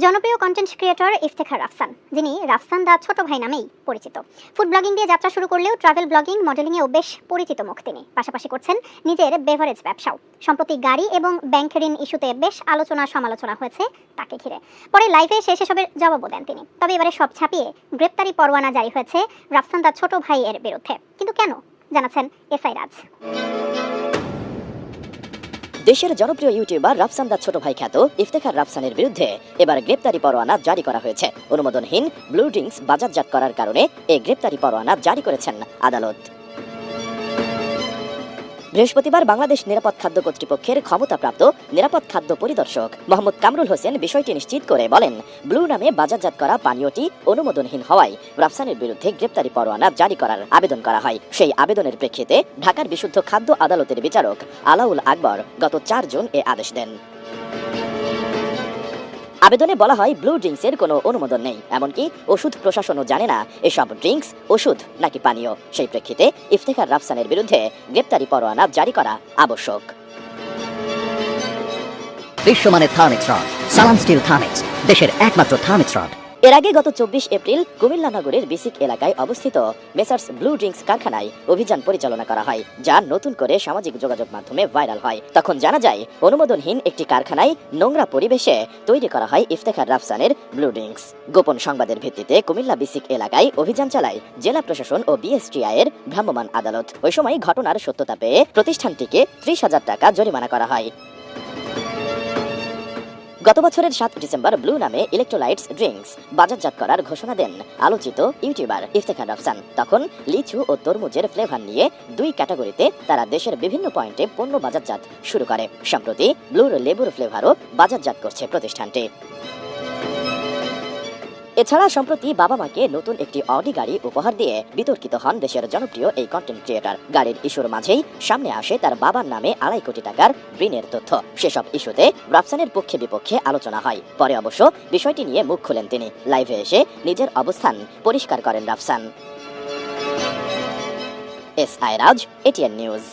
জনপ্রিয় content creator Iftekhar Rafsan, যিনি রাফসান দা ছোট ভাই নামেই পরিচিত। ফুড ব্লগিং দিয়ে যাত্রা শুরু করলেও ট্রাভেল ব্লগিং, মডেলিংয়েও বেশ পরিচিত মুখ তিনি। পাশাপাশি করছেন নিজের বেভারেজ ব্যবসাও। সম্প্রতি গাড়ি এবং ব্যাংক ঋণ ইস্যুতে বেশ আলোচনা সমালোচনা হয়েছে তাকে ঘিরে। পরে লাইভে এসে সেসবের জবাবও দেন তিনি। তবে এবারে সব ছাপিয়ে গ্রেপ্তারি পরোয়ানা জারি হয়েছে রাফসান দা ছোট ভাইয়ের বিরুদ্ধে। কিন্তু কেন, জানাচ্ছেন এসআই রাজ। দেশের জনপ্রিয় ইউটিউবার রাফসান দা ছোট ভাই খ্যাত ইফতেখার রাফসানের বিরুদ্ধে এবার গ্রেপ্তারি পরোয়ানা জারি করা হয়েছে। অনুমোদনহীন ব্লু ড্রিঙ্কস বাজারজাত করার কারণে এই গ্রেপ্তারি পরোয়ানা জারি করেছেন আদালত। বৃহস্পতিবার বাংলাদেশ নিরাপদ খাদ্য কর্তৃপক্ষের ক্ষমতাপ্রাপ্ত নিরাপদ খাদ্য পরিদর্শক মোহাম্মদ কামরুল হোসেন বিষয়টি নিশ্চিত করে বলেন, ব্লু নামে বাজারজাত করা পানীয়টি অনুমোদনহীন হওয়ায় রাফসানের বিরুদ্ধে গ্রেপ্তারি পরোয়ানা জারি করার আবেদন করা হয়। সেই আবেদনের প্রেক্ষিতে ঢাকার বিশুদ্ধ খাদ্য আদালতের বিচারক আলাউল আকবর গত 4 জুন এ আদেশ দেন। আবেদনে বলা হয়, ব্লু ড্রিঙ্কসের কোনো অনুমোদন নেই, এমনকি ওষুধ প্রশাসনও জানে না এসব ড্রিঙ্কস ওষুধ নাকি পানীয়। সেই প্রেক্ষিতে ইফতেখার রাফসানের বিরুদ্ধে গ্রেপ্তারি পরোয়ানা জারি করা আবশ্যক। বিশ্বমানের থার্মিক্স রড, সালাম স্টিল থার্মিক্স, দেশের একমাত্র থার্মিক্স রড। এর আগে গত 24 এপ্রিল কুমিল্লা নগরের বিসিক এলাকায় অবস্থিত মেসার্স ব্লু ড্রিঙ্কস কারখানায় অভিযান পরিচালনা করা হয়, যা নতুন করে সামাজিক যোগাযোগ মাধ্যমে ভাইরাল হয়। তখন জানা যায়, অনুমোদনহীন একটি কারখানায় নোংরা পরিবেশে তৈরি করা হয় ইফতেখার রাফসানের ব্লু ড্রিঙ্কস। গোপন সংবাদের ভিত্তিতে কুমিল্লা বিসিক এলাকায় অভিযান চালায় জেলা প্রশাসন ও বিএসটিআই এর ভ্রাম্যমাণ আদালত। ওই সময় ঘটনার সত্যতা পেয়ে প্রতিষ্ঠানটিকে 30,000 টাকা জরিমানা করা হয়। গত বছরের 7 ডিসেম্বর ব্লু নামে ইলেকট্রোলাইটস ড্রিঙ্কস বাজারজাত করার ঘোষণা দেন আলোচিত ইউটিউবার ইফতেখার রাফসান। তখন লিচু ও তরমুজের ফ্লেভার নিয়ে 2 ক্যাটাগরিতে তারা দেশের বিভিন্ন পয়েন্টে পণ্য বাজারজাত শুরু করে। সম্প্রতি ব্লুর লেবুর ফ্লেভারও বাজারজাত করছে প্রতিষ্ঠানটি। এছাড়া সম্প্রতি বাবা মাকে নতুন একটি অডি গাড়ি উপহার দিয়ে বিতর্কিত হন দেশের জনপ্রিয় এই কন্টেন্ট ক্রিয়েটর। গাড়ির ইস্যুর মাঝেই সামনে আসে তার বাবার নামে 2.5 কোটি টাকার ঋণের তথ্য। সেসব ইস্যুতে রাফসানের পক্ষে বিপক্ষে আলোচনা হয়। পরে অবশ্য বিষয়টি নিয়ে মুখ খুলেন তিনি। লাইভে এসে নিজের অবস্থান পরিষ্কার করেন রাফসান। এসআই রাজ, এটিএন নিউজ।